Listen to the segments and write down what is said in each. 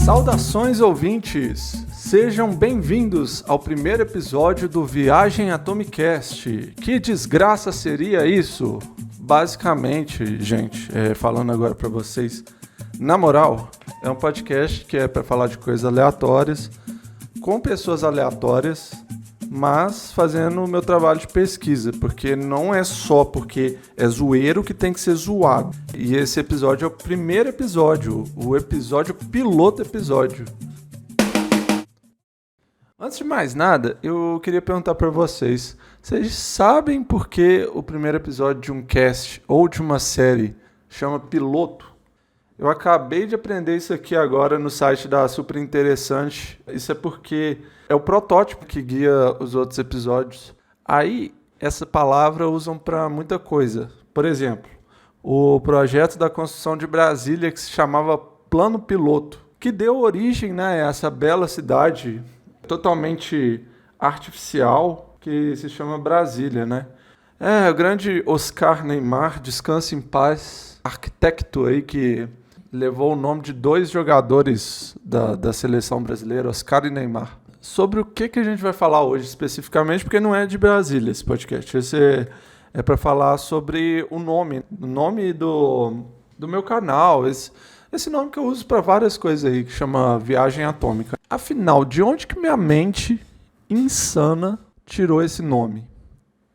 Saudações ouvintes, sejam bem-vindos ao primeiro episódio do Viagem Atomicast. Que desgraça seria isso? Basicamente, gente, falando agora pra vocês, na moral, é um podcast que é pra falar de coisas aleatórias, com pessoas aleatórias, mas fazendo o meu trabalho de pesquisa, porque não é só porque é zoeiro que tem que ser zoado. E esse episódio é o primeiro episódio, o episódio piloto episódio. Antes de mais nada, eu queria perguntar para vocês sabem por que o primeiro episódio de um cast ou de uma série chama piloto? Eu acabei de aprender isso aqui agora no site da Super Interessante. Isso é porque é o protótipo que guia os outros episódios. Aí, essa palavra usam para muita coisa. Por exemplo, o projeto da construção de Brasília que se chamava Plano Piloto, que deu origem, a essa bela cidade totalmente artificial que se chama Brasília, o grande Oscar Niemeyer, descanse em paz, arquiteto aí que levou o nome de dois jogadores da seleção brasileira, Oscar e Neymar. Sobre o que a gente vai falar hoje especificamente, porque não é de Brasília esse podcast. Esse é para falar sobre o nome do meu canal, esse nome que eu uso para várias coisas aí, que chama Viagem Atômica. Afinal, de onde que minha mente insana tirou esse nome?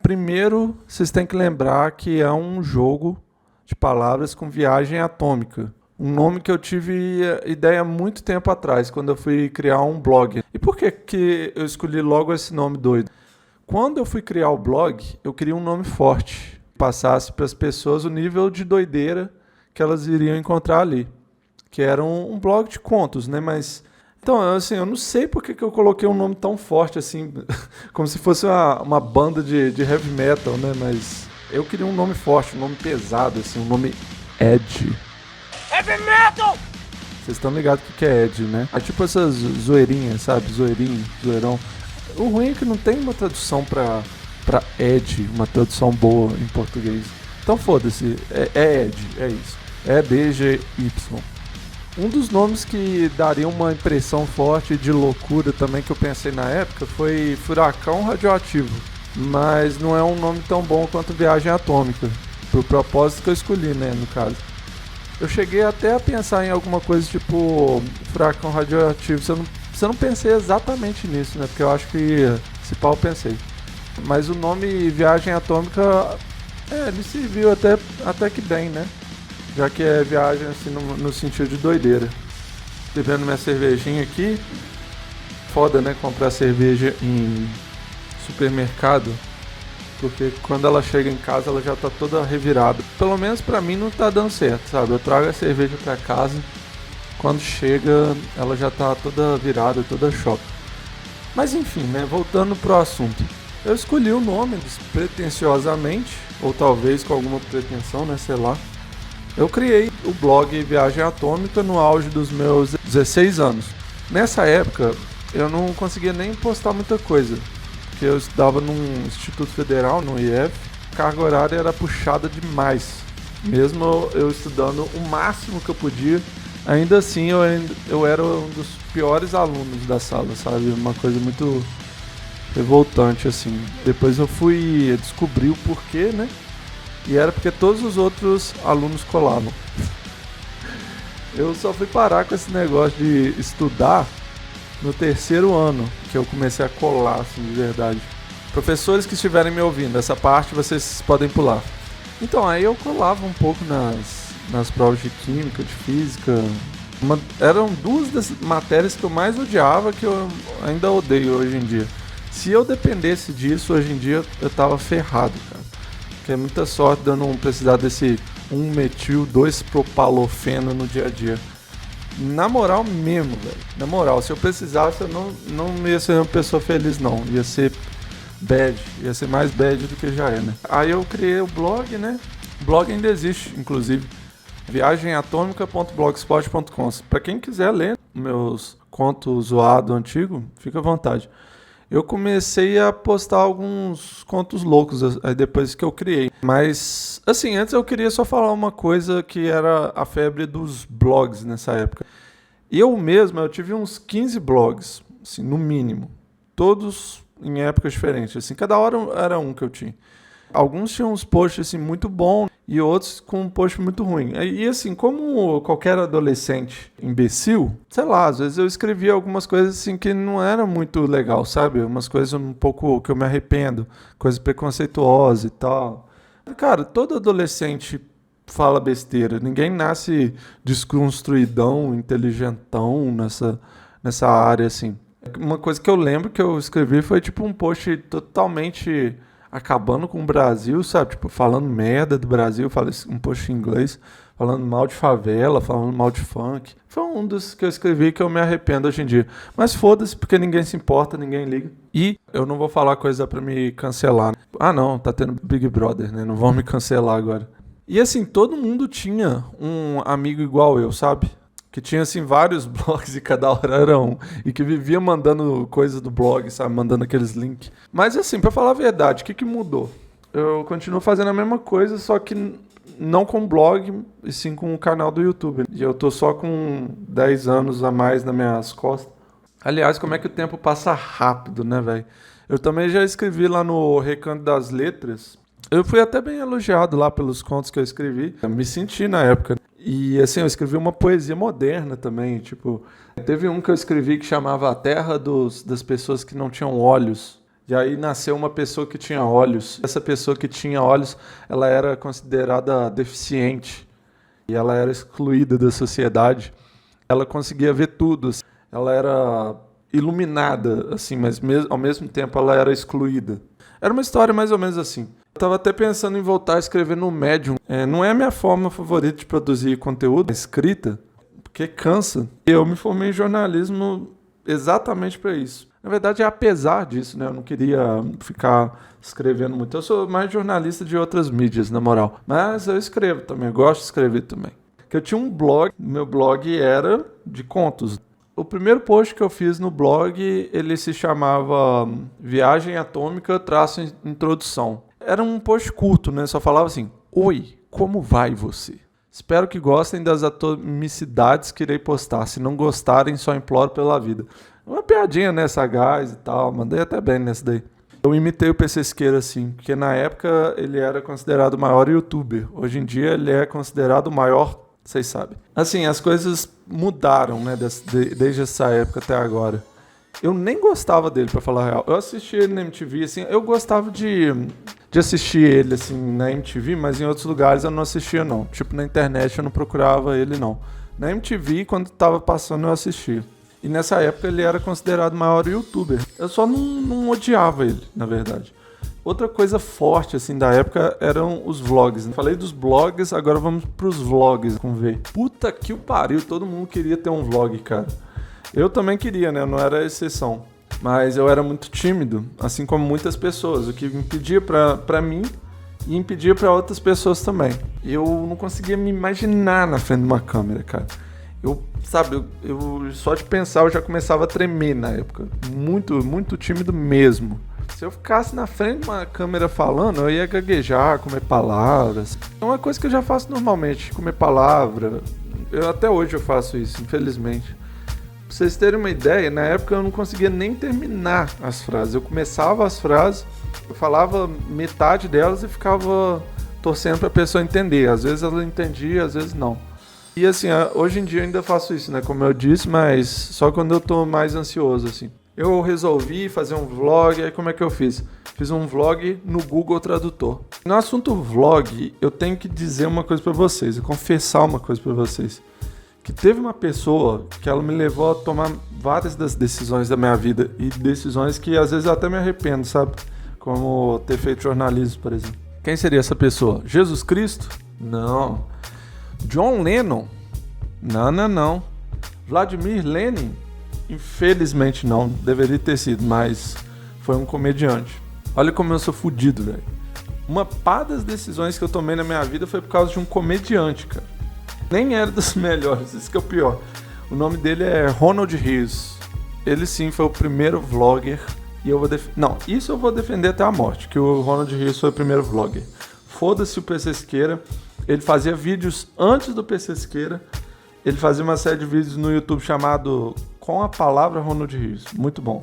Primeiro, vocês têm que lembrar que é um jogo de palavras com viagem atômica. Um nome que eu tive ideia há muito tempo atrás, quando eu fui criar um blog. E por que eu escolhi logo esse nome doido? Quando eu fui criar o blog, eu queria um nome forte, que passasse para as pessoas o nível de doideira que elas iriam encontrar ali. Que era um blog de contos, Mas, então, assim, eu não sei por que eu coloquei um nome tão forte, assim, como se fosse uma banda de heavy metal, Mas eu queria um nome forte, um nome pesado, assim, um nome edgy. Heavy metal! Vocês estão ligados o que é Ed, É tipo essas zoeirinhas, sabe? Zoeirinho, zoeirão. O ruim é que não tem uma tradução pra Ed, uma tradução boa em português. Então foda-se, é Ed, é isso. E-D-G-Y. Um dos nomes que daria uma impressão forte de loucura também que eu pensei na época foi Furacão Radioativo. Mas não é um nome tão bom quanto Viagem Atômica. Pro propósito que eu escolhi, no caso. Eu cheguei até a pensar em alguma coisa tipo Furacão Radioativo. Eu não pensei exatamente nisso, Porque eu acho que esse pau eu pensei. Mas o nome Viagem Atômica, ele serviu até que bem, Já que é viagem assim no sentido de doideira. Bebendo minha cervejinha aqui. Foda, comprar cerveja em supermercado. Porque quando ela chega em casa, ela já tá toda revirada. Pelo menos pra mim não tá dando certo, sabe? Eu trago a cerveja pra casa, quando chega, ela já tá toda virada, toda choca. Mas enfim, voltando pro assunto. Eu escolhi o nome despretensiosamente, ou talvez com alguma pretensão, sei lá. Eu criei o blog Viagem Atômica no auge dos meus 16 anos. Nessa época, eu não conseguia nem postar muita coisa. Eu estudava num Instituto Federal, no IF, a carga horária era puxada demais. Mesmo eu estudando o máximo que eu podia, ainda assim eu era um dos piores alunos da sala, sabe? Uma coisa muito revoltante, assim. Depois eu fui descobrir o porquê, E era porque todos os outros alunos colavam. Eu só fui parar com esse negócio de estudar no terceiro ano, que eu comecei a colar, assim, de verdade. Professores que estiverem me ouvindo, essa parte vocês podem pular. Então, aí eu colava um pouco nas provas de química, de física. Eram duas das matérias que eu mais odiava, que eu ainda odeio hoje em dia. Se eu dependesse disso, hoje em dia, eu tava ferrado, cara. Porque é muita sorte de eu não precisar desse 1-metil-2-propalofeno no dia a dia. Na moral mesmo, velho. Na moral, se eu precisasse, eu não ia ser uma pessoa feliz, não. Ia ser bad. Ia ser mais bad do que já é, Aí eu criei o blog, O blog ainda existe, inclusive. viagematômica.blogspot.com. Pra quem quiser ler meus contos zoados antigos, fica à vontade. Eu comecei a postar alguns contos loucos aí depois que eu criei. Mas, assim, antes eu queria só falar uma coisa que era a febre dos blogs nessa época. Eu mesmo, eu tive uns 15 blogs, assim, no mínimo. Todos em épocas diferentes, assim. Cada hora era um que eu tinha. Alguns tinham uns posts, assim, muito bons e outros com um post muito ruim. E, assim, como qualquer adolescente imbecil, sei lá, às vezes eu escrevia algumas coisas, assim, que não eram muito legal, sabe? Umas coisas um pouco que eu me arrependo, coisas preconceituosas e tal. Cara, todo adolescente fala besteira. Ninguém nasce desconstruidão, inteligentão nessa área, assim. Uma coisa que eu lembro que eu escrevi foi, tipo, um post totalmente acabando com o Brasil, sabe? Tipo, falando merda do Brasil, falei um post em inglês, falando mal de favela, falando mal de funk. Foi um dos que eu escrevi que eu me arrependo hoje em dia. Mas foda-se, porque ninguém se importa, ninguém liga. E eu não vou falar coisa pra me cancelar. Ah, não, tá tendo Big Brother, né? Não vão me cancelar agora. E assim, todo mundo tinha um amigo igual eu, sabe? Que tinha, assim, vários blogs e cada hora era um. E que vivia mandando coisa do blog, sabe? Mandando aqueles links. Mas, assim, pra falar a verdade, o que mudou? Eu continuo fazendo a mesma coisa, só que não com blog, e sim com o canal do YouTube. E eu tô só com 10 anos a mais nas minhas costas. Aliás, como é que o tempo passa rápido, né, velho? Eu também já escrevi lá no Recanto das Letras. Eu fui até bem elogiado lá pelos contos que eu escrevi. Eu me senti na época. E assim, eu escrevi uma poesia moderna também, tipo... Teve um que eu escrevi que chamava A Terra das Pessoas que Não Tinham Olhos. E aí nasceu uma pessoa que tinha olhos. Essa pessoa que tinha olhos, ela era considerada deficiente. E ela era excluída da sociedade. Ela conseguia ver tudo. Assim. Ela era iluminada, assim, mas ao mesmo tempo ela era excluída. Era uma história mais ou menos assim. Eu tava até pensando em voltar a escrever no Medium. Não é a minha forma favorita de produzir conteúdo, escrita, porque cansa. Eu me formei em jornalismo exatamente para isso. Na verdade, é apesar disso, né? Eu não queria ficar escrevendo muito. Eu sou mais jornalista de outras mídias, na moral. Mas eu escrevo também, eu gosto de escrever também. Que eu tinha um blog, meu blog era de contos. O primeiro post que eu fiz no blog, ele se chamava Viagem Atômica / Introdução. Era um post curto, né? Só falava assim: Oi, como vai você? Espero que gostem das atomicidades que irei postar. Se não gostarem, só imploro pela vida. Uma piadinha, né? Sagaz e tal. Mandei até bem nessa daí. Eu imitei o PC Siqueira, assim, porque na época ele era considerado o maior youtuber. Hoje em dia ele é considerado o maior, vocês sabem. Assim, as coisas mudaram, né? Desde essa época até agora. Eu nem gostava dele, pra falar a real. Eu assistia ele na MTV, assim, eu gostava de assistir ele, assim, na MTV, mas em outros lugares eu não assistia, não. Tipo, na internet eu não procurava ele, não. Na MTV, quando tava passando, eu assistia. E nessa época ele era considerado o maior youtuber. Eu só não odiava ele, na verdade. Outra coisa forte, assim, da época eram os vlogs. Falei dos blogs, agora vamos pros vlogs, com V. Puta que o pariu, todo mundo queria ter um vlog, cara. Eu também queria, né? Eu não era exceção. Mas eu era muito tímido, assim como muitas pessoas. O que me impedia pra mim e impedia pra outras pessoas também. Eu não conseguia me imaginar na frente de uma câmera, cara. Eu só de pensar eu já começava a tremer na época. Muito, muito tímido mesmo. Se eu ficasse na frente de uma câmera falando, eu ia gaguejar, comer palavras. É uma coisa que eu já faço normalmente, comer palavra. Até hoje eu faço isso, infelizmente. Pra vocês terem uma ideia, na época eu não conseguia nem terminar as frases. Eu começava as frases, eu falava metade delas e ficava torcendo pra pessoa entender. Às vezes ela entendia, às vezes não. E assim, hoje em dia eu ainda faço isso, né? Como eu disse, mas só quando eu tô mais ansioso, assim. Eu resolvi fazer um vlog, aí como é que eu fiz? Fiz um vlog no Google Tradutor. No assunto vlog, eu tenho que dizer uma coisa pra vocês, confessar uma coisa pra vocês. Que teve uma pessoa que ela me levou a tomar várias das decisões da minha vida. E decisões que às vezes eu até me arrependo, sabe? Como ter feito jornalismo, por exemplo. Quem seria essa pessoa? Jesus Cristo? Não. John Lennon? Não. Vladimir Lenin? Infelizmente não. Deveria ter sido, mas foi um comediante. Olha como eu sou fudido, velho. Uma pá das decisões que eu tomei na minha vida foi por causa de um comediante, cara. Nem era dos melhores, isso que é o pior. O nome dele é Ronald Rios. Ele sim foi o primeiro vlogger. E eu vou isso eu vou defender até a morte, que o Ronald Rios foi o primeiro vlogger. Foda-se o PC Siqueira. Ele fazia vídeos antes do PC Siqueira. Ele fazia uma série de vídeos no YouTube chamado Com a Palavra Ronald Rios, muito bom,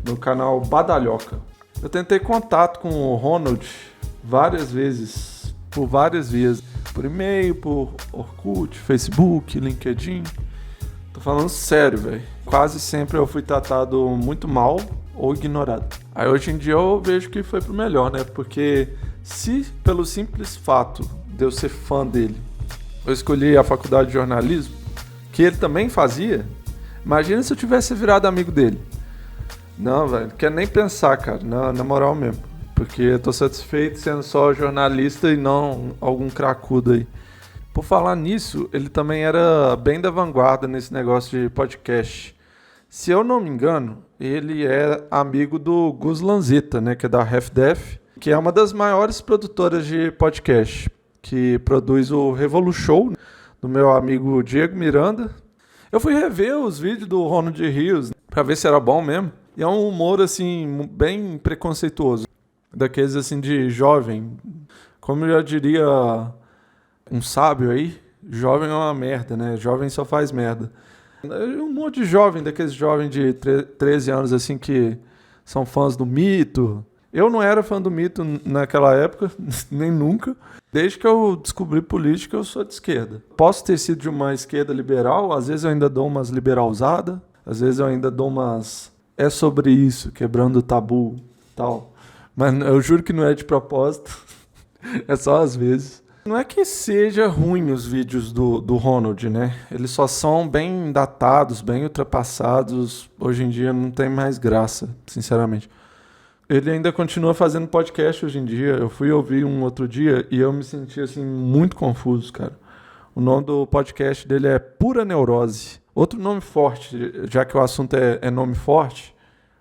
no canal Badalhoca. Eu tentei contato com o Ronald várias vezes, por várias vias, por e-mail, por Orkut, Facebook, LinkedIn. Tô falando sério, velho. Quase sempre eu fui tratado muito mal ou ignorado. Aí hoje em dia eu vejo que foi pro melhor, né? Porque se pelo simples fato de eu ser fã dele, eu escolhi a faculdade de jornalismo, que ele também fazia, imagina se eu tivesse virado amigo dele. Não, velho, não quero nem pensar, cara, na moral mesmo. Porque eu tô satisfeito sendo só jornalista e não algum cracudo aí. Por falar nisso, ele também era bem da vanguarda nesse negócio de podcast. Se eu não me engano, ele é amigo do Gus Lanzetta, né, que é da Half Death, que é uma das maiores produtoras de podcast, que produz o Revolution, do meu amigo Diego Miranda. Eu fui rever os vídeos do Ronald Rios pra ver se era bom mesmo. E é um humor, assim, bem preconceituoso. Daqueles, assim, de jovem. Como eu já diria um sábio aí, jovem é uma merda, né? Jovem só faz merda. Um monte de jovem, daqueles jovens de 13 anos, assim, que são fãs do Mito. Eu não era fã do Mito naquela época, nem nunca. Desde que eu descobri política, eu sou de esquerda. Posso ter sido de uma esquerda liberal, às vezes eu ainda dou umas liberalzadas, às vezes eu ainda dou umas... É sobre isso, quebrando o tabu e tal. Mas eu juro que não é de propósito, é só às vezes. Não é que seja ruim os vídeos do Ronald, né? Eles só são bem datados, bem ultrapassados. Hoje em dia não tem mais graça, sinceramente. Ele ainda continua fazendo podcast hoje em dia. Eu fui ouvir um outro dia e eu me senti assim muito confuso, cara. O nome do podcast dele é Pura Neurose. Outro nome forte, já que o assunto é nome forte.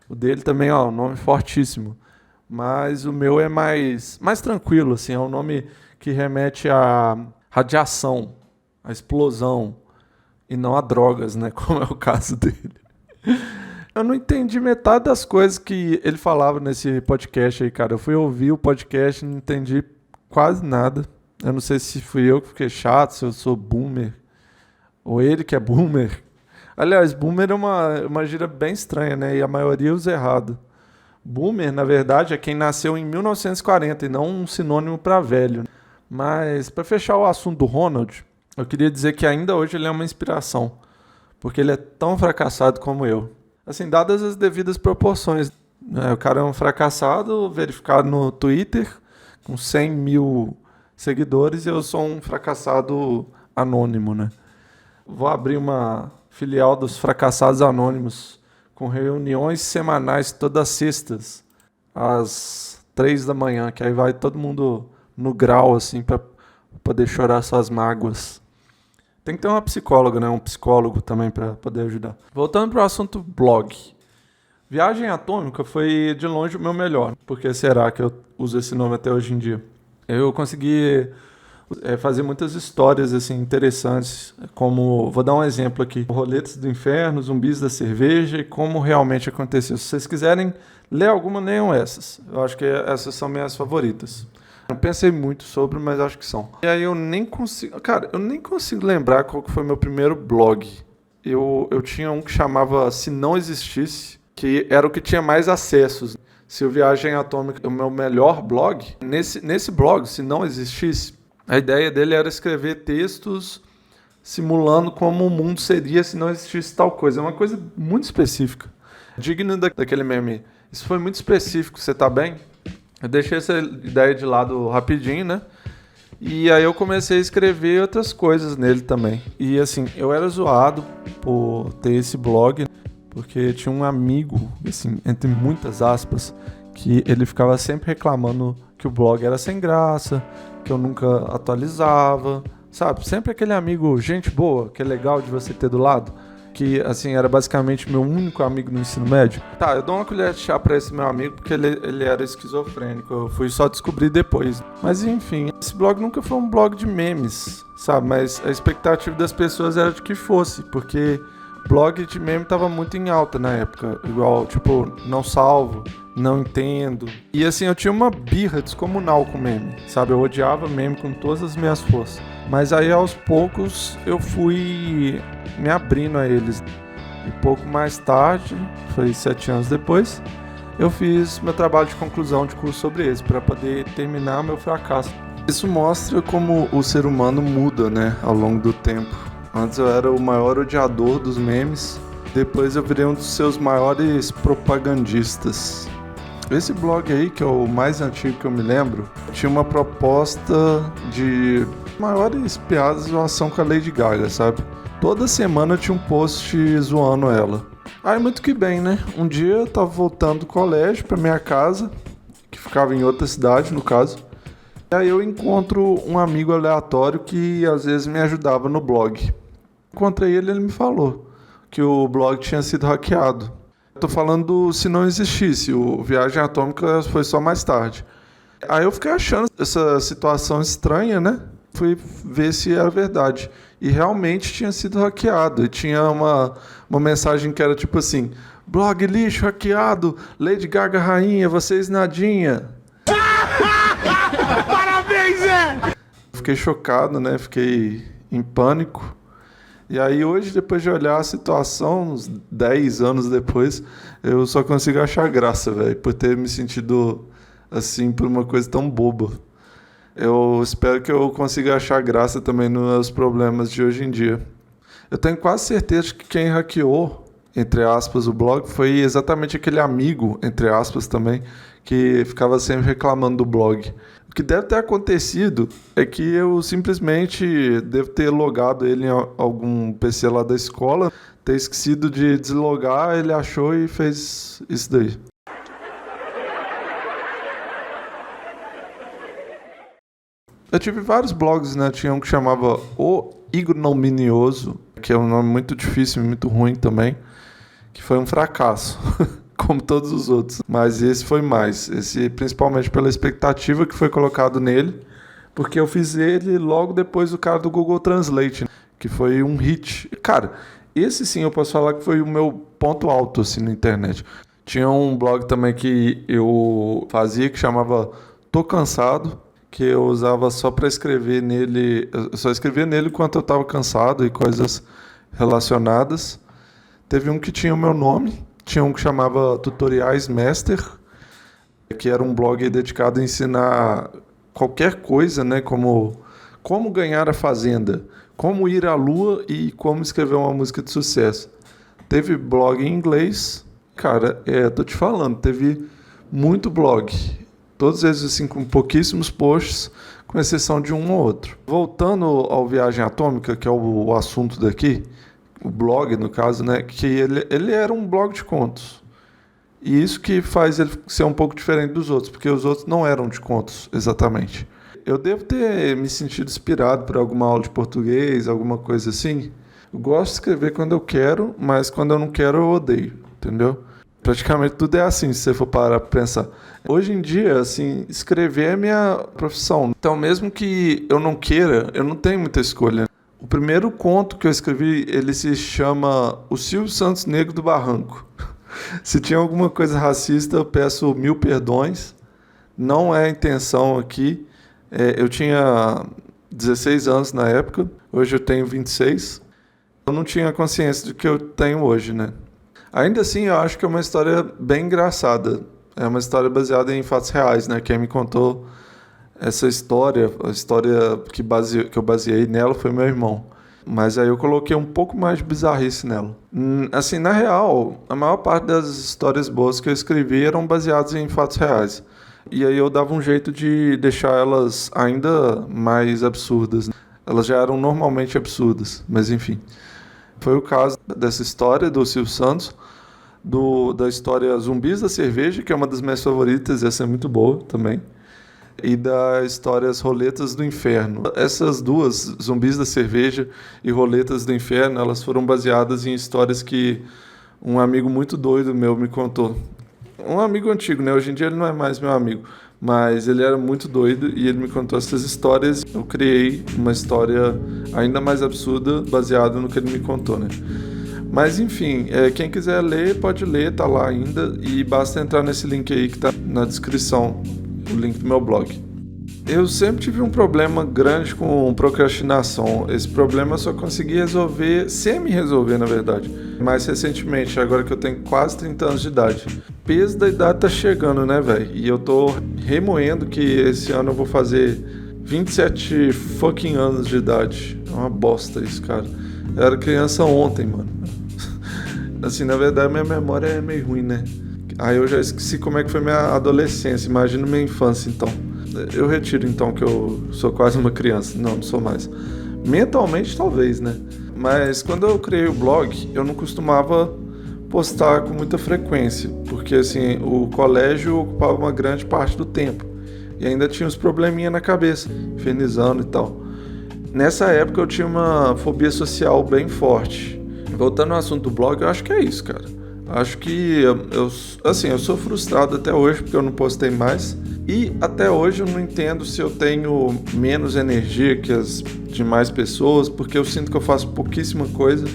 O dele também, ó, um nome fortíssimo. Mas o meu é mais tranquilo, assim. É um nome que remete à radiação, à explosão, e não a drogas, né? Como é o caso dele. Eu não entendi metade das coisas que ele falava nesse podcast aí, cara. Eu fui ouvir o podcast e não entendi quase nada. Eu não sei se fui eu que fiquei chato, se eu sou boomer, ou ele que é boomer. Aliás, boomer é uma gíria bem estranha, né? E a maioria usa errado. Boomer, na verdade, é quem nasceu em 1940 e não um sinônimo para velho. Mas, para fechar o assunto do Ronald, eu queria dizer que ainda hoje ele é uma inspiração, porque ele é tão fracassado como eu. Assim, dadas as devidas proporções. O cara é um fracassado, verificado no Twitter, com 100 mil seguidores, e eu sou um fracassado anônimo, né? Vou abrir uma filial dos fracassados anônimos, com reuniões semanais todas sextas, às 3 da manhã, que aí vai todo mundo no grau, assim, para poder chorar suas mágoas. Tem que ter uma psicóloga, né? Um psicólogo também para poder ajudar. Voltando para o assunto blog. Viagem Atômica foi de longe o meu melhor. Por que será que eu uso esse nome até hoje em dia? Eu consegui fazer muitas histórias assim, interessantes, como, vou dar um exemplo aqui, Roletes do Inferno, Zumbis da Cerveja e como realmente aconteceu. Se vocês quiserem ler alguma, leiam essas. Eu acho que essas são minhas favoritas. Eu pensei muito sobre, mas acho que são. E aí eu nem consigo lembrar qual que foi meu primeiro blog. Eu tinha um que chamava Se Não Existisse, que era o que tinha mais acessos. Se o Viagem Atômica é o meu melhor blog, nesse blog, Se Não Existisse, a ideia dele era escrever textos simulando como o mundo seria se não existisse tal coisa. É uma coisa muito específica. Digno daquele meme. Isso foi muito específico, você tá bem? Eu deixei essa ideia de lado rapidinho, né? E aí eu comecei a escrever outras coisas nele também. E assim, eu era zoado por ter esse blog, porque tinha um amigo, assim, entre muitas aspas, que ele ficava sempre reclamando que o blog era sem graça, que eu nunca atualizava, sabe? Sempre aquele amigo, gente boa, que é legal de você ter do lado, que, assim, era basicamente meu único amigo no ensino médio. Tá, eu dou uma colher de chá pra esse meu amigo porque ele era esquizofrênico, eu fui só descobrir depois. Mas, enfim, esse blog nunca foi um blog de memes, sabe? Mas a expectativa das pessoas era de que fosse, porque blog de meme tava muito em alta na época, igual, tipo, Não Salvo, Não Entendo. E assim, eu tinha uma birra descomunal com meme, sabe? Eu odiava meme com todas as minhas forças. Mas aí aos poucos eu fui me abrindo a eles. E pouco mais tarde, foi 7 anos depois, eu fiz meu trabalho de conclusão de curso sobre eles, para poder terminar meu fracasso. Isso mostra como o ser humano muda, né, ao longo do tempo. Antes eu era o maior odiador dos memes, depois eu virei um dos seus maiores propagandistas. Esse blog aí, que é o mais antigo que eu me lembro, tinha uma proposta de maiores piadas de zoação com a Lady Gaga, sabe? Toda semana tinha um post zoando ela. Aí muito que bem, né? Um dia eu tava voltando do colégio pra minha casa, que ficava em outra cidade, no caso. E aí eu encontro um amigo aleatório que às vezes me ajudava no blog. Encontrei ele e ele me falou que o blog tinha sido hackeado. Tô falando se não existisse, o Viagem Atômica foi só mais tarde. Aí eu fiquei achando essa situação estranha, né? Fui ver se era verdade. E realmente tinha sido hackeado. E tinha uma mensagem que era tipo assim: blog lixo hackeado, Lady Gaga rainha, vocês nadinha. Parabéns, Zé! Fiquei chocado, né? Fiquei em pânico. E aí hoje, depois de olhar a situação, uns 10 anos depois, eu só consigo achar graça, velho, por ter me sentido assim por uma coisa tão boba. Eu espero que eu consiga achar graça também nos problemas de hoje em dia. Eu tenho quase certeza que quem hackeou, entre aspas, o blog foi exatamente aquele amigo, entre aspas também, que ficava sempre reclamando do blog. O que deve ter acontecido é que eu simplesmente devo ter logado ele em algum PC lá da escola, ter esquecido de deslogar, ele achou e fez isso daí. Eu tive vários blogs, né? Tinha um que chamava O Ignominioso, que é um nome muito difícil e muito ruim também, que foi um fracasso, como todos os outros. Mas esse foi mais. Esse principalmente pela expectativa que foi colocado nele, porque eu fiz ele logo depois do cara do Google Translate, que foi um hit. Cara, esse sim eu posso falar que foi o meu ponto alto assim na internet. Tinha um blog também que eu fazia que chamava Tô Cansado, que eu usava só para escrever nele, eu só escrevia nele enquanto eu estava cansado e coisas relacionadas. Teve um que tinha o meu nome, tinha um que chamava Tutoriais Master, que era um blog dedicado a ensinar qualquer coisa, né, como ganhar a fazenda, como ir à lua e como escrever uma música de sucesso. Teve blog em inglês, cara, tô te falando, teve muito blog. Todos eles assim com pouquíssimos posts, com exceção de um ou outro. Voltando ao Viagem Atômica, que é o assunto daqui, o blog no caso, né, que ele era um blog de contos. E isso que faz ele ser um pouco diferente dos outros, porque os outros não eram de contos, exatamente. Eu devo ter me sentido inspirado por alguma aula de português, alguma coisa assim. Eu gosto de escrever quando eu quero, mas quando eu não quero eu odeio, entendeu? Praticamente tudo é assim, se você for parar para pensar. Hoje em dia, assim, escrever é minha profissão. Então, mesmo que eu não queira, eu não tenho muita escolha. O primeiro conto que eu escrevi, ele se chama O Silvio Santos Negro do Barranco. Se tinha alguma coisa racista, eu peço 1000 perdões. Não é a intenção aqui. Eu tinha 16 anos na época, hoje eu tenho 26. Eu não tinha consciência do que eu tenho hoje, né? Ainda assim, eu acho que é uma história bem engraçada. É uma história baseada em fatos reais, né? Quem me contou essa história, a história que eu baseei nela foi meu irmão. Mas aí eu coloquei um pouco mais de bizarrice nela. Assim, na real, a maior parte das histórias boas que eu escrevi eram baseadas em fatos reais. E aí eu dava um jeito de deixar elas ainda mais absurdas. Elas já eram normalmente absurdas, mas enfim. Foi o caso dessa história do Silvio Santos, da história Zumbis da Cerveja, que é uma das minhas favoritas, essa é muito boa também, e da história As Roletas do Inferno. Essas duas, Zumbis da Cerveja e Roletas do Inferno, elas foram baseadas em histórias que um amigo muito doido meu me contou. Um amigo antigo, né? Hoje em dia ele não é mais meu amigo, mas ele era muito doido e ele me contou essas histórias. Eu criei uma história ainda mais absurda baseada no que ele me contou, né? Mas enfim, quem quiser ler, pode ler, tá lá ainda. E basta entrar nesse link aí que tá na descrição, o link do meu blog. Eu sempre tive um problema grande com procrastinação. Esse problema eu só consegui resolver, semi-resolver na verdade, mais recentemente, agora que eu tenho quase 30 anos de idade. O peso da idade tá chegando, né, velho? E eu tô remoendo que esse ano eu vou fazer 27 fucking anos de idade. É uma bosta isso, cara. Eu era criança ontem, mano. Assim, na verdade, minha memória é meio ruim, né? Aí eu já esqueci como é que foi minha adolescência. Imagina minha infância, então. Eu retiro, então, que eu sou quase uma criança. Não sou mais. Mentalmente, talvez, né? Mas quando eu criei o blog, eu não costumava postar com muita frequência. Porque, assim, o colégio ocupava uma grande parte do tempo. E ainda tinha uns probleminha na cabeça, infernizando e tal. Nessa época eu tinha uma fobia social bem forte. Voltando ao assunto do blog, eu acho que é isso, cara. Acho que eu sou frustrado até hoje porque eu não postei mais. E até hoje eu não entendo se eu tenho menos energia que as demais pessoas, porque eu sinto que eu faço pouquíssima coisa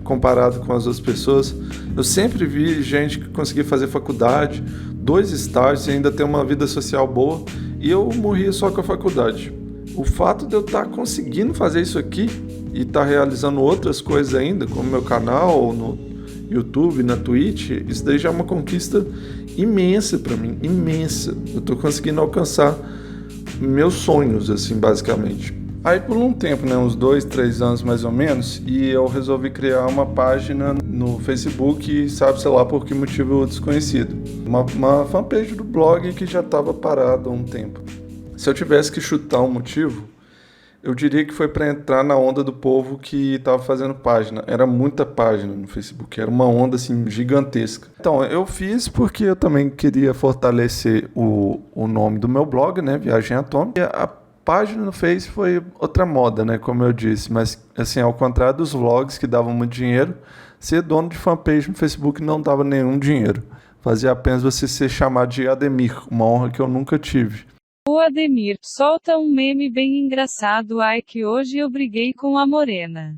comparado com as outras pessoas. Eu sempre vi gente que conseguia fazer faculdade, 2 estágios e ainda ter uma vida social boa, e eu morria só com a faculdade. O fato de eu estar conseguindo fazer isso aqui e estar realizando outras coisas ainda, como meu canal no YouTube, na Twitch, isso daí já é uma conquista imensa pra mim, imensa. Eu tô conseguindo alcançar meus sonhos, assim, basicamente. Aí por um tempo, né, uns 2, 3 anos mais ou menos, e eu resolvi criar uma página no Facebook, sabe, sei lá por que motivo desconhecido. Uma fanpage do blog que já estava parada há um tempo. Se eu tivesse que chutar um motivo, eu diria que foi para entrar na onda do povo que estava fazendo página. Era muita página no Facebook, era uma onda assim gigantesca. Então, eu fiz porque eu também queria fortalecer o nome do meu blog, né, Viagem Atômica. E a página no Face foi outra moda, né, como eu disse. Mas, assim, ao contrário dos vlogs que davam muito dinheiro, ser dono de fanpage no Facebook não dava nenhum dinheiro. Fazia apenas você ser chamado de Ademir, uma honra que eu nunca tive. O Ademir, solta um meme bem engraçado. Ai que hoje eu briguei com a morena.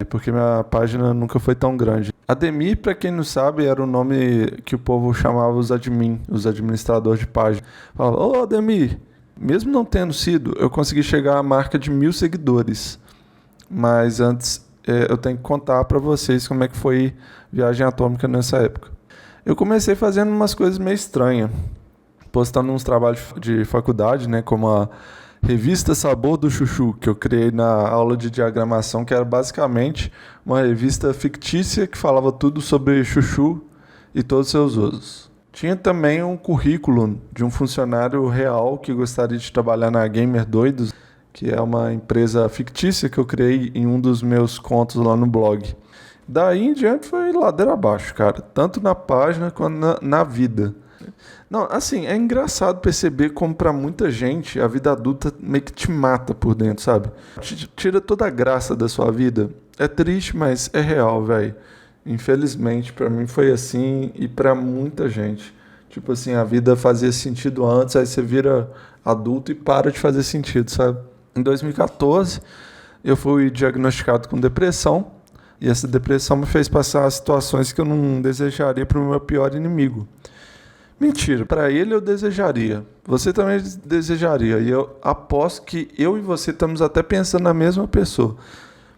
Porque minha página nunca foi tão grande. Ademir, pra quem não sabe, era o nome que o povo chamava os admin, os administradores de página. Falava, ô Ademir, mesmo não tendo sido, eu consegui chegar à marca de 1.000 seguidores. Mas antes, eu tenho que contar pra vocês como é que foi Viagem Atômica nessa época. Eu comecei fazendo umas coisas meio estranhas. Postando uns trabalhos de faculdade, né, como a revista Sabor do Chuchu, que eu criei na aula de diagramação, que era basicamente uma revista fictícia que falava tudo sobre chuchu e todos os seus usos. Tinha também um currículo de um funcionário real que gostaria de trabalhar na Gamer Doidos, que é uma empresa fictícia que eu criei em um dos meus contos lá no blog. Daí em diante foi ladeira abaixo, cara, tanto na página quanto na vida. Não, assim, é engraçado perceber como pra muita gente a vida adulta meio que te mata por dentro, sabe? Tira toda a graça da sua vida. É triste, mas é real, velho. Infelizmente, pra mim foi assim e pra muita gente. Tipo assim, a vida fazia sentido antes, aí você vira adulto e para de fazer sentido, sabe? Em 2014, eu fui diagnosticado com depressão e essa depressão me fez passar situações que eu não desejaria pro meu pior inimigo. Mentira, para ele eu desejaria, você também desejaria, e eu aposto que eu e você estamos até pensando na mesma pessoa,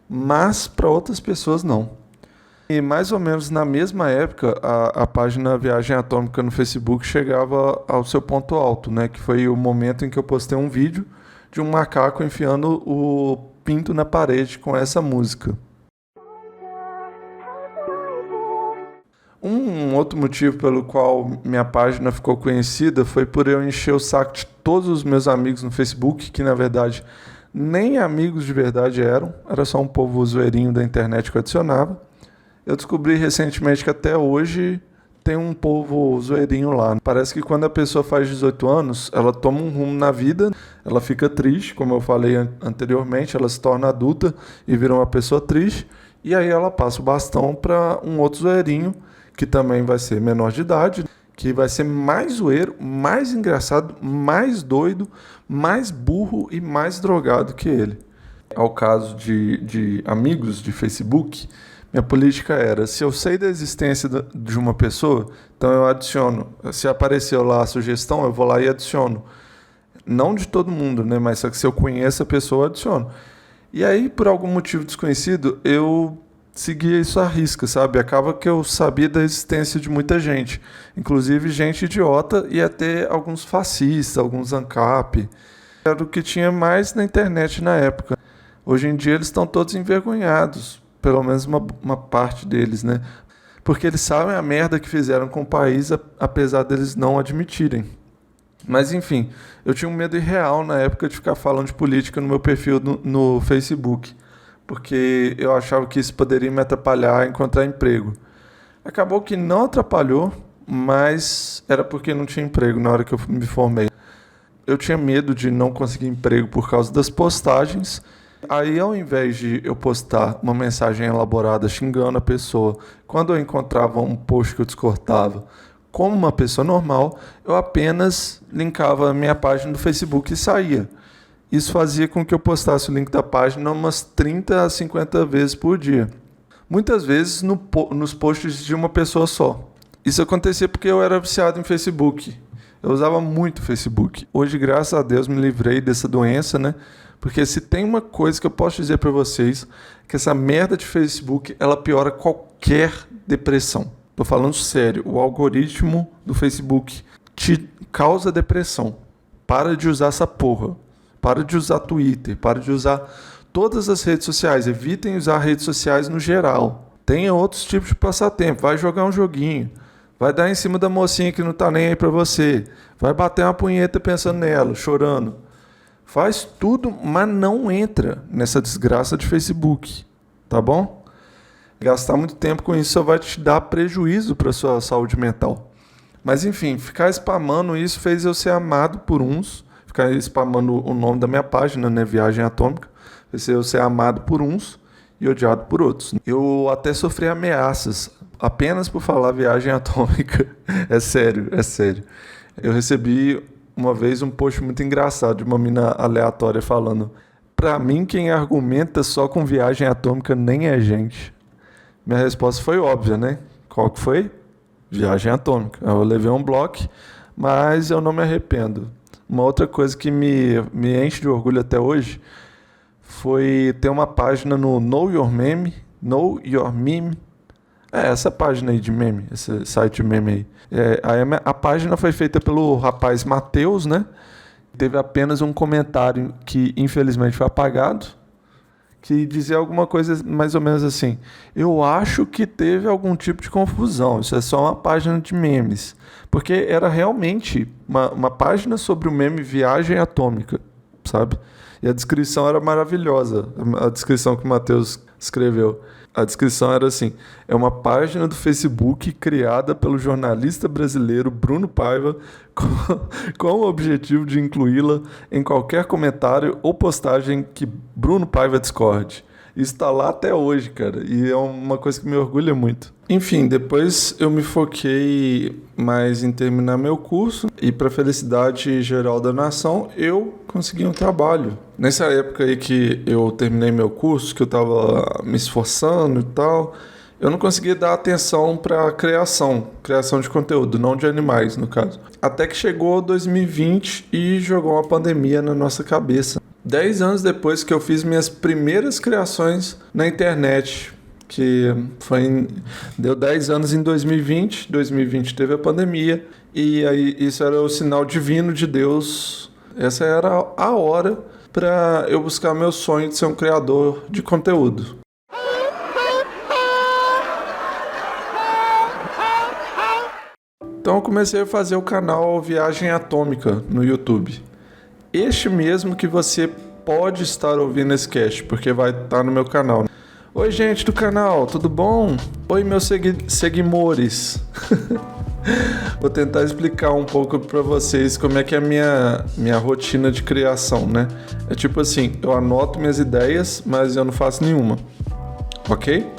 mas para outras pessoas não. E mais ou menos na mesma época, a página Viagem Atômica no Facebook chegava ao seu ponto alto, né? Que foi o momento em que eu postei um vídeo de um macaco enfiando o pinto na parede com essa música. Um outro motivo pelo qual minha página ficou conhecida foi por eu encher o saco de todos os meus amigos no Facebook, que na verdade nem amigos de verdade eram, era só um povo zoeirinho da internet que eu adicionava. Eu descobri recentemente que até hoje tem um povo zoeirinho lá. Parece que quando a pessoa faz 18 anos, ela toma um rumo na vida, ela fica triste, como eu falei anteriormente, ela se torna adulta e vira uma pessoa triste, e aí ela passa o bastão para um outro zoeirinho, que também vai ser menor de idade, que vai ser mais zoeiro, mais engraçado, mais doido, mais burro e mais drogado que ele. Ao caso de amigos de Facebook, minha política era, se eu sei da existência de uma pessoa, então eu adiciono. Se apareceu lá a sugestão, eu vou lá e adiciono. Não de todo mundo, né? Mas só que se eu conheço a pessoa, eu adiciono. E aí, por algum motivo desconhecido, eu seguia isso à risca, sabe? Acaba que eu sabia da existência de muita gente, inclusive gente idiota e até alguns fascistas, alguns ANCAP. Era o que tinha mais na internet na época. Hoje em dia eles estão todos envergonhados, pelo menos uma parte deles, né? Porque eles sabem a merda que fizeram com o país, apesar deles não admitirem. Mas enfim, eu tinha um medo irreal na época de ficar falando de política no meu perfil no Facebook, porque eu achava que isso poderia me atrapalhar a encontrar emprego. Acabou que não atrapalhou, mas era porque não tinha emprego na hora que eu me formei. Eu tinha medo de não conseguir emprego por causa das postagens. Aí, ao invés de eu postar uma mensagem elaborada xingando a pessoa, quando eu encontrava um post que eu descortava como uma pessoa normal, eu apenas linkava a minha página do Facebook e saía. Isso fazia com que eu postasse o link da página umas 30 a 50 vezes por dia. Muitas vezes nos posts de uma pessoa só. Isso acontecia porque eu era viciado em Facebook. Eu usava muito Facebook. Hoje, graças a Deus, me livrei dessa doença, né? Porque se tem uma coisa que eu posso dizer para vocês, que essa merda de Facebook, ela piora qualquer depressão. Tô falando sério, o algoritmo do Facebook te causa depressão. Para de usar essa porra. Para de usar Twitter, para de usar todas as redes sociais. Evitem usar redes sociais no geral. Tenha outros tipos de passatempo. Vai jogar um joguinho. Vai dar em cima da mocinha que não tá nem aí pra você. Vai bater uma punheta pensando nela, chorando. Faz tudo, mas não entra nessa desgraça de Facebook. Tá bom? Gastar muito tempo com isso só vai te dar prejuízo para sua saúde mental. Mas enfim, ficar spamando isso fez eu ser amado por uns. Ficar spamando o nome da minha página, né? Viagem Atômica. Fez eu ser amado por uns e odiado por outros. Eu até sofri ameaças apenas por falar Viagem Atômica. É sério, é sério. Eu recebi uma vez um post muito engraçado de uma mina aleatória falando: pra mim, quem argumenta só com Viagem Atômica nem é gente. Minha resposta foi óbvia, né? Qual que foi? Viagem Atômica. Eu levei um bloco, mas eu não me arrependo. Uma outra coisa que me enche de orgulho até hoje foi ter uma página no Know Your Meme, Know Your Meme. Essa página aí de meme, esse site de meme aí. A página foi feita pelo rapaz Matheus, né? Teve apenas um comentário que infelizmente foi apagado, que dizia alguma coisa mais ou menos assim: eu acho que teve algum tipo de confusão, isso é só uma página de memes. Porque era realmente uma página sobre o meme Viagem Atômica, sabe? E a descrição era maravilhosa, a descrição que o Matheus escreveu. A descrição era assim: é uma página do Facebook criada pelo jornalista brasileiro Bruno Paiva com o objetivo de incluí-la em qualquer comentário ou postagem que Bruno Paiva discorde. Isso está lá até hoje, cara, e é uma coisa que me orgulha muito. Enfim, depois eu me foquei mais em terminar meu curso e, para felicidade geral da nação, eu consegui um trabalho. Nessa época aí que eu terminei meu curso, que eu estava me esforçando e tal, eu não conseguia dar atenção para criação de conteúdo, não de animais, no caso. Até que chegou 2020 e jogou uma pandemia na nossa cabeça. 10 anos depois que eu fiz minhas primeiras criações na internet, que deu 10 anos em 2020, 2020 teve a pandemia, e aí isso era o sinal divino de Deus. Essa era a hora para eu buscar meu sonho de ser um criador de conteúdo. Então eu comecei a fazer o canal Viagem Atômica no YouTube. Este mesmo que você pode estar ouvindo esse cast, porque vai estar no meu canal. Oi, gente do canal, tudo bom? Oi, meus seguimores. Vou tentar explicar um pouco para vocês como é que é a minha rotina de criação, né? É tipo assim, eu anoto minhas ideias, mas eu não faço nenhuma, ok?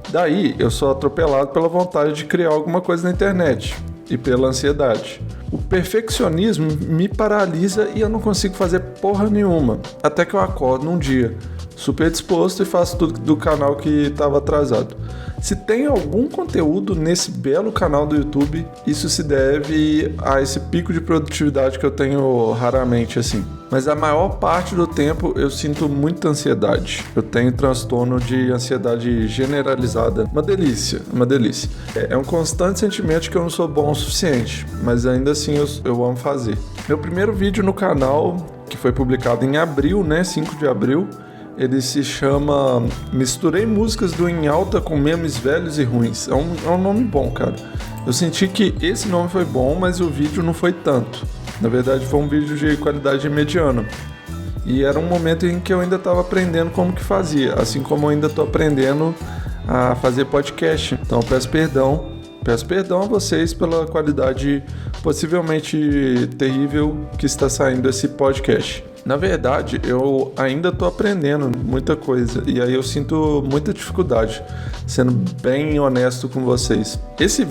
Daí, eu sou atropelado pela vontade de criar alguma coisa na internet e pela ansiedade. O perfeccionismo me paralisa e eu não consigo fazer porra nenhuma. Até que eu acordo num dia super disposto e faço tudo do canal que estava atrasado. Se tem algum conteúdo nesse belo canal do YouTube, isso se deve a esse pico de produtividade que eu tenho raramente assim. Mas a maior parte do tempo eu sinto muita ansiedade. Eu tenho transtorno de ansiedade generalizada. Uma delícia, uma delícia. É um constante sentimento de que eu não sou bom o suficiente, mas ainda assim eu amo fazer. Meu primeiro vídeo no canal, que foi publicado em abril, né, 5 de abril, ele se chama Misturei Músicas do Em Alta com Memes Velhos e Ruins. É um nome bom, cara. Eu senti que esse nome foi bom, mas o vídeo não foi tanto. Na verdade, foi um vídeo de qualidade mediana. E era um momento em que eu ainda estava aprendendo como que fazia, assim como eu ainda estou aprendendo a fazer podcast. Então, eu peço perdão a vocês pela qualidade possivelmente terrível que está saindo esse podcast. Na verdade, eu ainda estou aprendendo muita coisa e aí eu sinto muita dificuldade, sendo bem honesto com vocês. Esse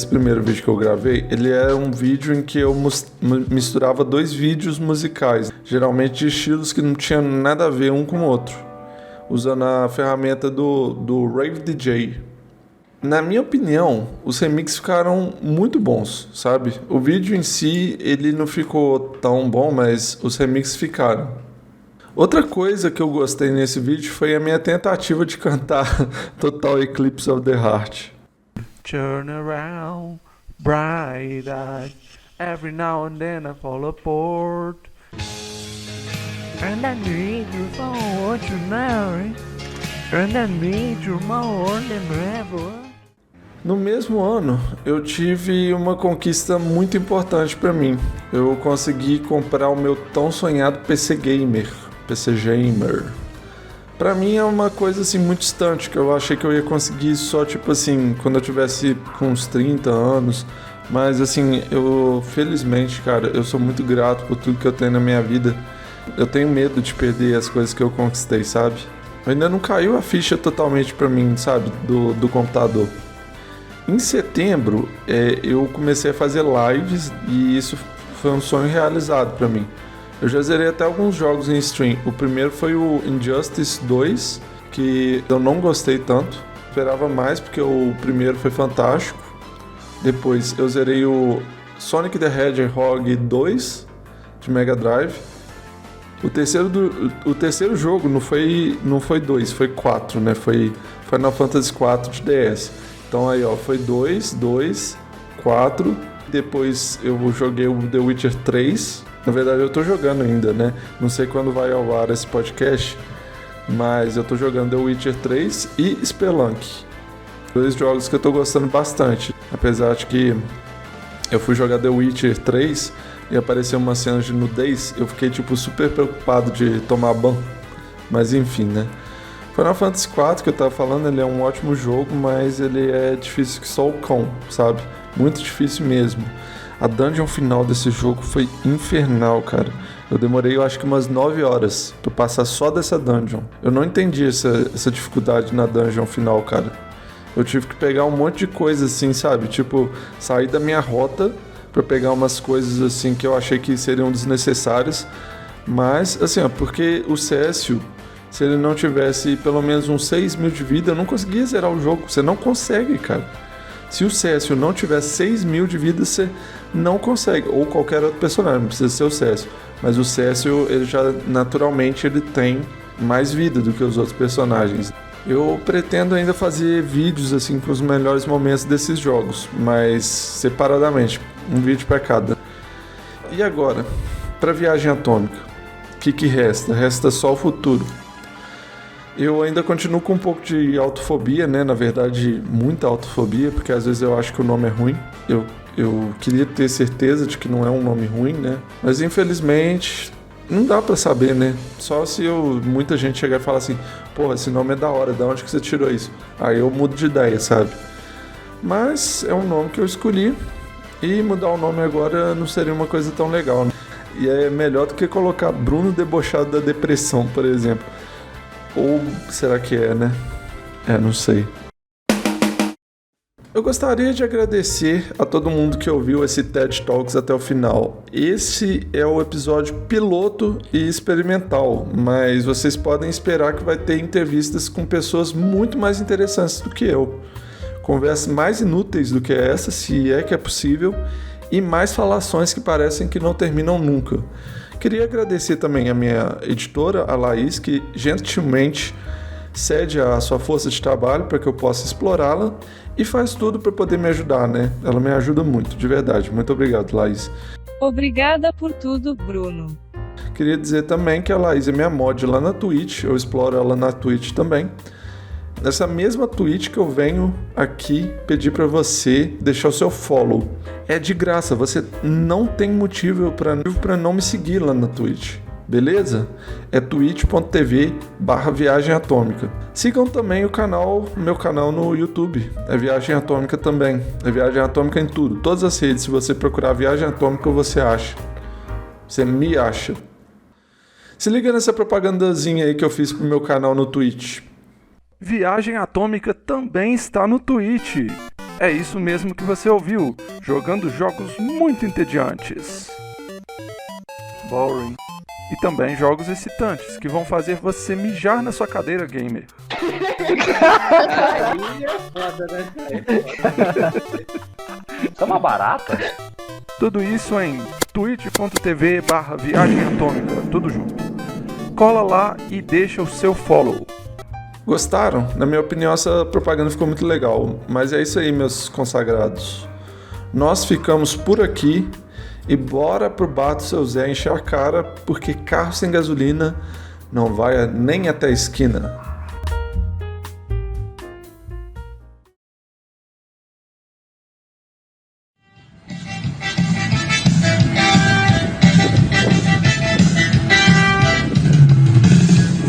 primeiro vídeo que eu gravei, ele é um vídeo em que eu misturava 2 vídeos musicais, geralmente de estilos que não tinham nada a ver um com o outro, usando a ferramenta do Rave DJ. Na minha opinião, os remixes ficaram muito bons, sabe? O vídeo em si, ele não ficou tão bom, mas os remixes ficaram. Outra coisa que eu gostei nesse vídeo foi a minha tentativa de cantar Total Eclipse of the Heart. Turn around, bright-eyed, every now and then I fall apart. And I need you for tonight, and I need you more than ever. No mesmo ano, eu tive uma conquista muito importante para mim. Eu consegui comprar o meu tão sonhado PC Gamer. Para mim é uma coisa assim muito distante, que eu achei que eu ia conseguir só tipo assim, quando eu tivesse com uns 30 anos. Mas assim, felizmente, cara, eu sou muito grato por tudo que eu tenho na minha vida. Eu tenho medo de perder as coisas que eu conquistei, sabe? Ainda não caiu a ficha totalmente para mim, sabe, do computador. Em setembro, eu comecei a fazer lives e isso foi um sonho realizado para mim. Eu já zerei até alguns jogos em stream. O primeiro foi o Injustice 2, que eu não gostei tanto. Esperava mais porque o primeiro foi fantástico. Depois eu zerei o Sonic the Hedgehog 2 de Mega Drive. O terceiro jogo não foi 2, foi 4, né? Foi Final Fantasy 4 de DS. Então aí, ó, foi 2, 4. Depois eu joguei o The Witcher 3. Na verdade, eu tô jogando ainda, né? Não sei quando vai ao ar esse podcast, mas eu tô jogando The Witcher 3 e Spelunk. 2 jogos que eu tô gostando bastante. Apesar de que eu fui jogar The Witcher 3 e apareceu uma cena de nudez, eu fiquei, tipo, super preocupado de tomar banho. Mas enfim, né? Final Fantasy 4 que eu tava falando, ele é um ótimo jogo, mas ele é difícil que só o cão, sabe? Muito difícil mesmo. A dungeon final desse jogo foi infernal, cara. Eu demorei, eu acho que umas 9 horas pra passar só dessa dungeon. Eu não entendi essa dificuldade na dungeon final, cara. Eu tive que pegar um monte de coisa assim, sabe? Tipo, sair da minha rota pra pegar umas coisas assim que eu achei que seriam desnecessárias. Mas, assim, ó, porque o Cécio, se ele não tivesse pelo menos uns 6 mil de vida, eu não conseguia zerar o jogo. Você não consegue, cara. Se o Cécio não tiver 6 mil de vida, você não consegue. Ou qualquer outro personagem, não precisa ser o Cécio. Mas o Cécio, ele já naturalmente ele tem mais vida do que os outros personagens. Eu pretendo ainda fazer vídeos assim com os melhores momentos desses jogos, mas separadamente, um vídeo para cada. E agora, para Viagem Atômica, o que resta? Resta só o futuro. Eu ainda continuo com um pouco de autofobia, né? Na verdade, muita autofobia, porque às vezes eu acho que o nome é ruim. Eu queria ter certeza de que não é um nome ruim, né? Mas infelizmente, não dá pra saber, né? Só se muita gente chegar e falar assim, porra, esse nome é da hora, da onde que você tirou isso? Aí eu mudo de ideia, sabe? Mas é um nome que eu escolhi e mudar o nome agora não seria uma coisa tão legal, né? E é melhor do que colocar Bruno Debochado da Depressão, por exemplo. Ou será que é, né? Não sei. Eu gostaria de agradecer a todo mundo que ouviu esse TED Talks até o final. Esse é o episódio piloto e experimental, mas vocês podem esperar que vai ter entrevistas com pessoas muito mais interessantes do que eu. Conversas mais inúteis do que essa, se é que é possível, e mais falações que parecem que não terminam nunca. Queria agradecer também a minha editora, a Laís, que gentilmente cede a sua força de trabalho para que eu possa explorá-la e faz tudo para poder me ajudar, né? Ela me ajuda muito, de verdade. Muito obrigado, Laís. Obrigada por tudo, Bruno. Queria dizer também que a Laís é minha mod lá na Twitch, eu exploro ela na Twitch também. Nessa mesma Twitch que eu venho aqui pedir para você deixar o seu follow. É de graça, você não tem motivo para não me seguir lá na Twitch. Beleza? É twitch.tv/Viagem Atômica. Sigam também o meu canal no YouTube. É Viagem Atômica também. É Viagem Atômica em tudo. Todas as redes, se você procurar Viagem Atômica, você acha. Você me acha. Se liga nessa propagandazinha aí que eu fiz pro meu canal no Twitch. Viagem Atômica também está no Twitch. É isso mesmo que você ouviu, jogando jogos muito entediantes. Boring. E também jogos excitantes, que vão fazer você mijar na sua cadeira gamer. Aí é foda, né? Isso é uma barata? Tudo isso em twitch.tv/Viagem Atômica, tudo junto. Cola lá e deixa o seu follow. Gostaram? Na minha opinião, essa propaganda ficou muito legal. Mas é isso aí, meus consagrados. Nós ficamos por aqui. E bora pro bar do seu Zé encher a cara, porque carro sem gasolina não vai nem até a esquina.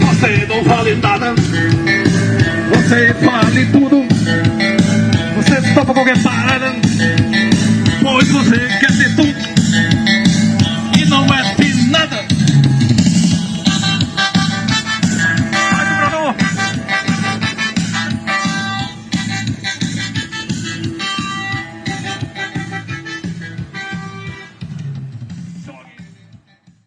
Você não vale nada, você vale tudo, você topa qualquer parada, pois você quer